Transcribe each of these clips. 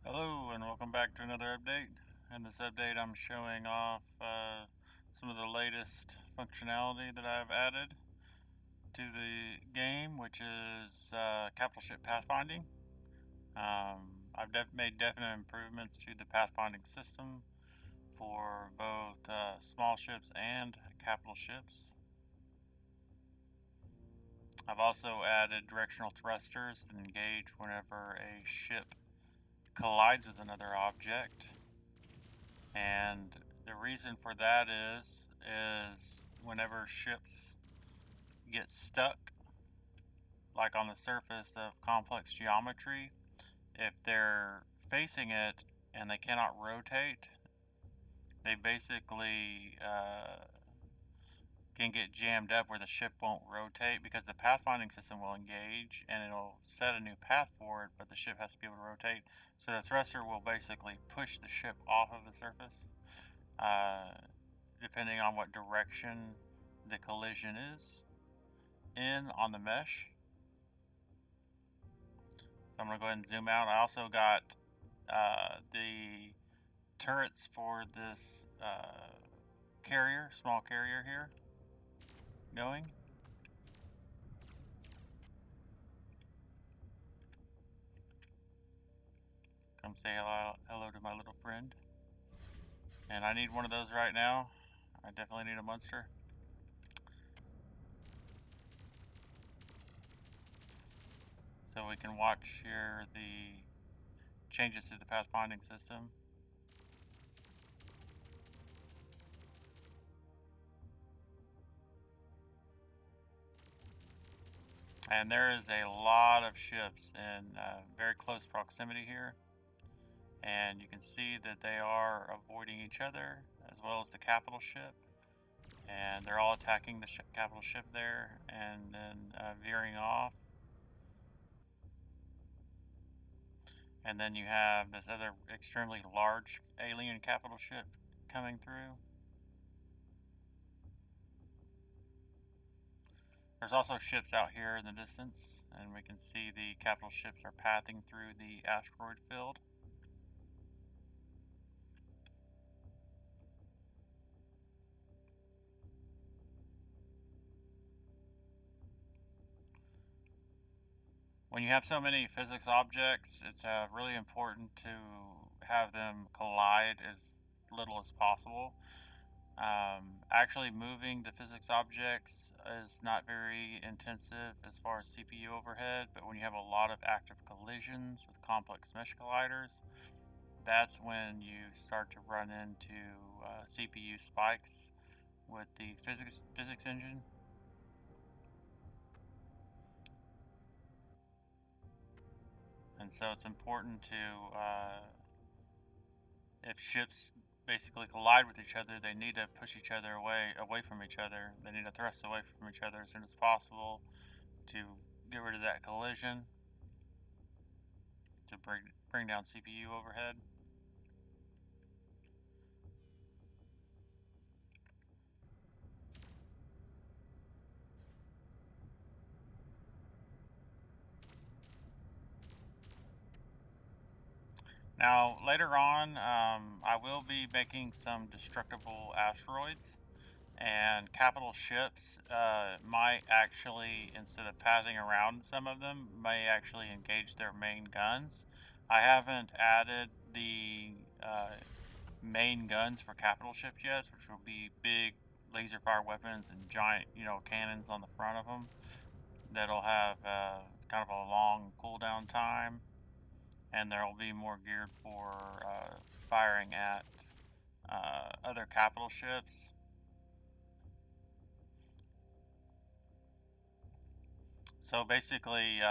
Hello and welcome back to another update. In this update I'm showing off some of the latest functionality that I've added to the game, which is capital ship pathfinding. I've made definite improvements to the pathfinding system for both small ships and capital ships. I've also added directional thrusters that engage whenever a ship collides with another object. And the reason for that is whenever ships get stuck, like on the surface of complex geometry, if they're facing it and they cannot rotate, they basically can get jammed up where the ship won't rotate, because the pathfinding system will engage and it'll set a new path forward, but the ship has to be able to rotate. So the thruster will basically push the ship off of the surface. Depending on what direction the collision is in on the mesh. So I'm going to go ahead and zoom out. I also got the turrets for this carrier, small carrier here, going. Come say hello to my little friend. And I need one of those right now. I definitely need a monster. So we can watch here the changes to the pathfinding system. And there is a lot of ships in very close proximity here. And you can see that they are avoiding each other as well as the capital ship. And they're all attacking the capital ship there and then veering off. And then you have this other extremely large alien capital ship coming through. There's also ships out here in the distance, and we can see the capital ships are pathing through the asteroid field. When you have so many physics objects, it's really important to have them collide as little as possible. Actually moving the physics objects is not very intensive as far as CPU overhead, but when you have a lot of active collisions with complex mesh colliders, that's when you start to run into CPU spikes with the physics engine. And so it's important to, if ships basically collide with each other, they need to push each other away from each other. They need to thrust away from each other as soon as possible to get rid of that collision, to bring down CPU overhead. Now later on, I will be making some destructible asteroids, and capital ships might actually, instead of pathing around some of them, may actually engage their main guns. I haven't added the main guns for capital ships yet, which will be big laser fire weapons and giant, cannons on the front of them that'll have kind of a long cooldown time, and they'll be more geared for firing at other capital ships. So basically,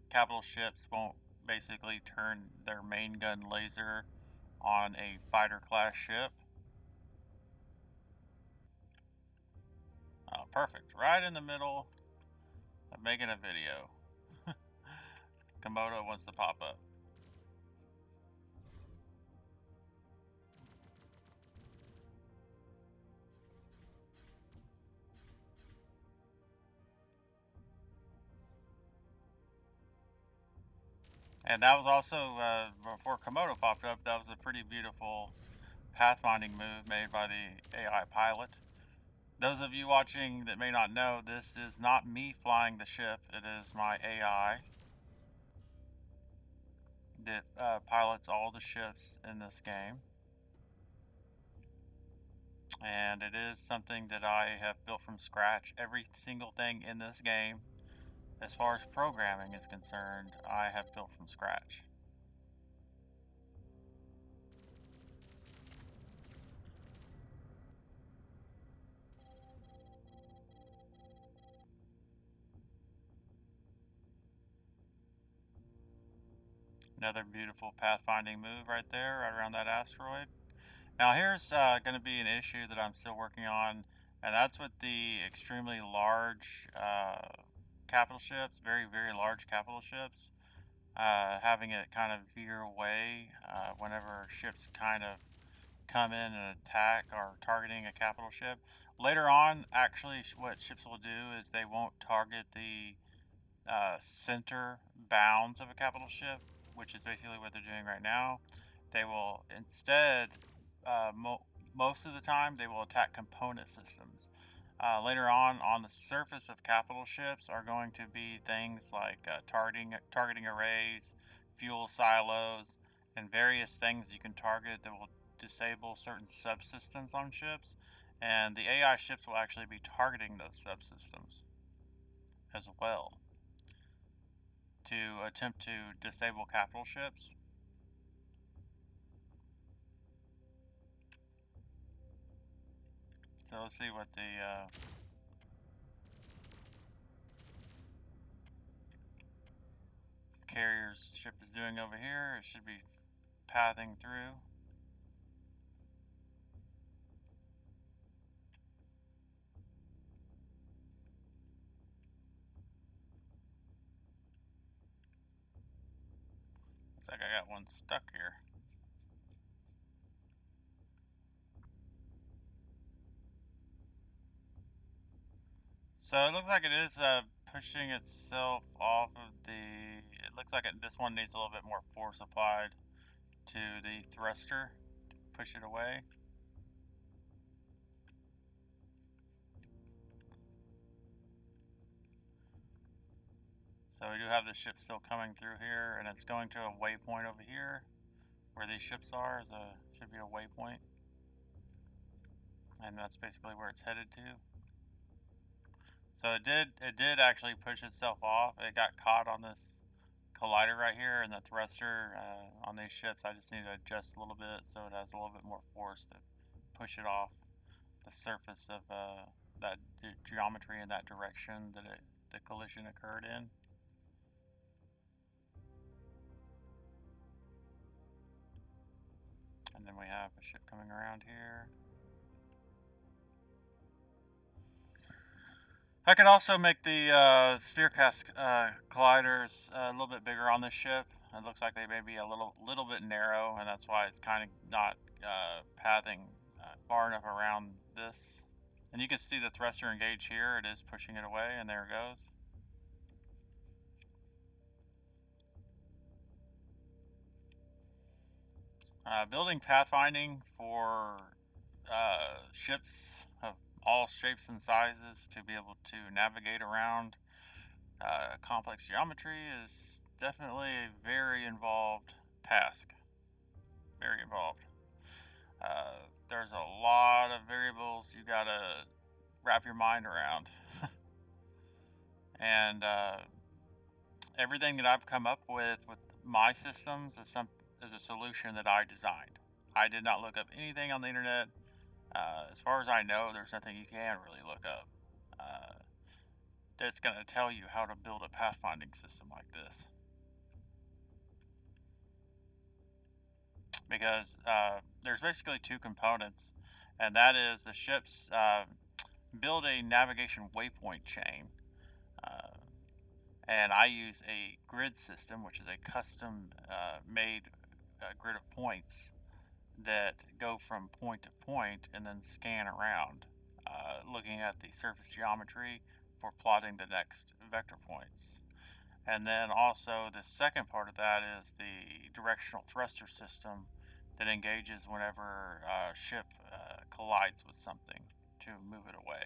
capital ships won't basically turn their main gun laser on a fighter class ship. Oh, perfect. Right in the middle of making a video. Komodo wants to pop up. And that was also before Komodo popped up. That was a pretty beautiful pathfinding move made by the AI pilot. Those of you watching that may not know, this is not me flying the ship. It is my AI that pilots all the ships in this game. And it is something that I have built from scratch. Every single thing in this game, as far as programming is concerned, I have built from scratch. Another beautiful pathfinding move right there, right around that asteroid. Now here's going to be an issue that I'm still working on, and that's with the extremely large capital ships, very, very large capital ships, having it kind of veer away whenever ships kind of come in and attack or targeting a capital ship. Later on, actually, what ships will do is they won't target the center bounds of a capital ship, which is basically what they're doing right now. They will instead, uh, mo- most of the time, they will attack component systems. Later on the surface of capital ships are going to be things like targeting arrays, fuel silos, and various things you can target that will disable certain subsystems on ships. And the AI ships will actually be targeting those subsystems as well to attempt to disable capital ships. So let's see what the carrier's ship is doing over here. It should be pathing through. Looks like I got one stuck here. So it looks like it is pushing itself off of the. It looks like this one needs a little bit more force applied to the thruster to push it away. So we do have the ship still coming through here, and it's going to a waypoint over here, where these ships are. Should be a waypoint, and that's basically where it's headed to. So it did actually push itself off. It got caught on this collider right here, and the thruster on these ships, I just need to adjust a little bit so it has a little bit more force to push it off the surface of that geometry in that direction that the collision occurred in. And then we have a ship coming around here. I can also make the sphere cast colliders a little bit bigger on this ship. It looks like they may be a little bit narrow, and that's why it's kind of not pathing far enough around this. And you can see the thruster engage here. It is pushing it away, and there it goes. Building pathfinding for ships of all shapes and sizes to be able to navigate around complex geometry is definitely a very involved task. Very involved. There's a lot of variables you gotta wrap your mind around. And everything that I've come up with my systems is a solution that I designed. I did not look up anything on the internet. As far as I know, there's nothing you can really look up that's going to tell you how to build a pathfinding system like this. Because there's basically two components, and that is the ships build a navigation waypoint chain. Uh, and I use a grid system, which is a custom made grid of points that go from point to point and then scan around, looking at the surface geometry for plotting the next vector points. And then also the second part of that is the directional thruster system that engages whenever a ship collides with something to move it away.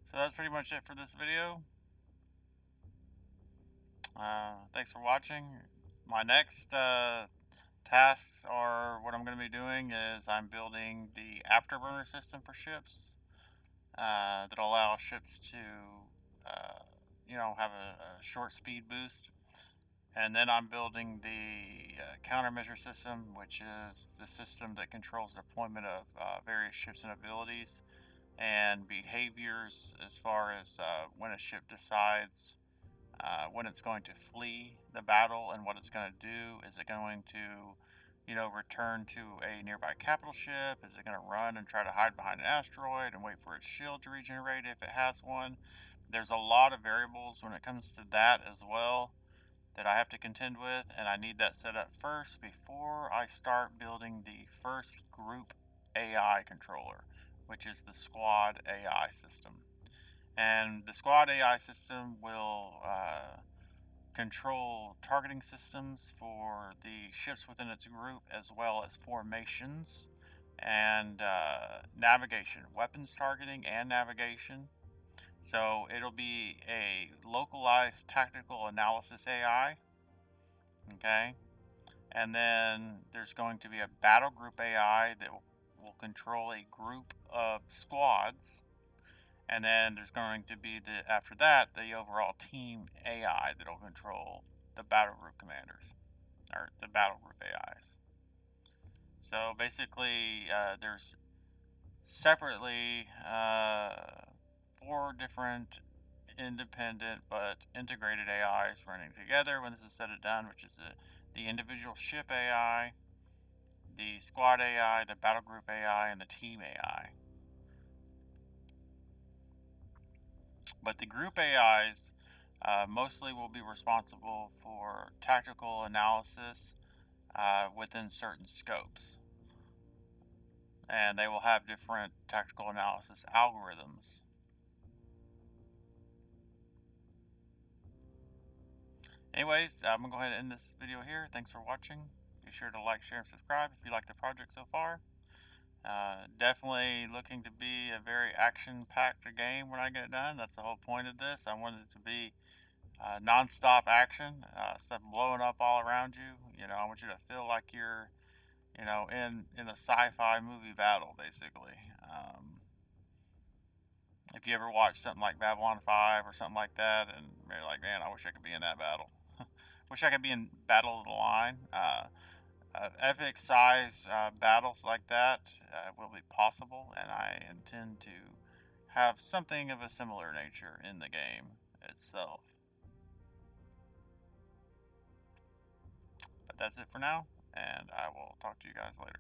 So that's pretty much it for this video. Thanks for watching. My next tasks are what I'm going to be doing is I'm building the afterburner system for ships that allow ships to, have a short speed boost. And then I'm building the countermeasure system, which is the system that controls deployment of various ships and abilities and behaviors as far as when a ship decides when it's going to flee the battle and what it's going to do. Is it going to, return to a nearby capital ship? Is it going to run and try to hide behind an asteroid and wait for its shield to regenerate if it has one? There's a lot of variables when it comes to that as well that I have to contend with, and I need that set up first before I start building the first group AI controller, which is the squad AI system. And the squad AI system will control targeting systems for the ships within its group, as well as formations and navigation, weapons targeting and navigation. So it'll be a localized tactical analysis AI, okay? And then there's going to be a battle group AI that will control a group of squads. And then there's going to be after that the overall team AI that'll control the battle group commanders or the battle group AIs. So basically, there's separately 4 different independent but integrated AIs running together when this is said and done, which is the individual ship AI, the squad AI, the battle group AI, and the team AI. But the group AIs mostly will be responsible for tactical analysis within certain scopes. And they will have different tactical analysis algorithms. Anyways, I'm going to go ahead and end this video here. Thanks for watching. Be sure to like, share, and subscribe if you like the project so far. Definitely looking to be a very action-packed game when I get it done. That's the whole point of this. I want it to be non-stop action, stuff blowing up all around you. I want you to feel like you're, in a sci-fi movie battle, basically. If you ever watch something like Babylon 5 or something like that, and you're like, man, I wish I could be in that battle. Wish I could be in Battle of the Line. Epic size battles like that will be possible, and I intend to have something of a similar nature in the game itself. But that's it for now, and I will talk to you guys later.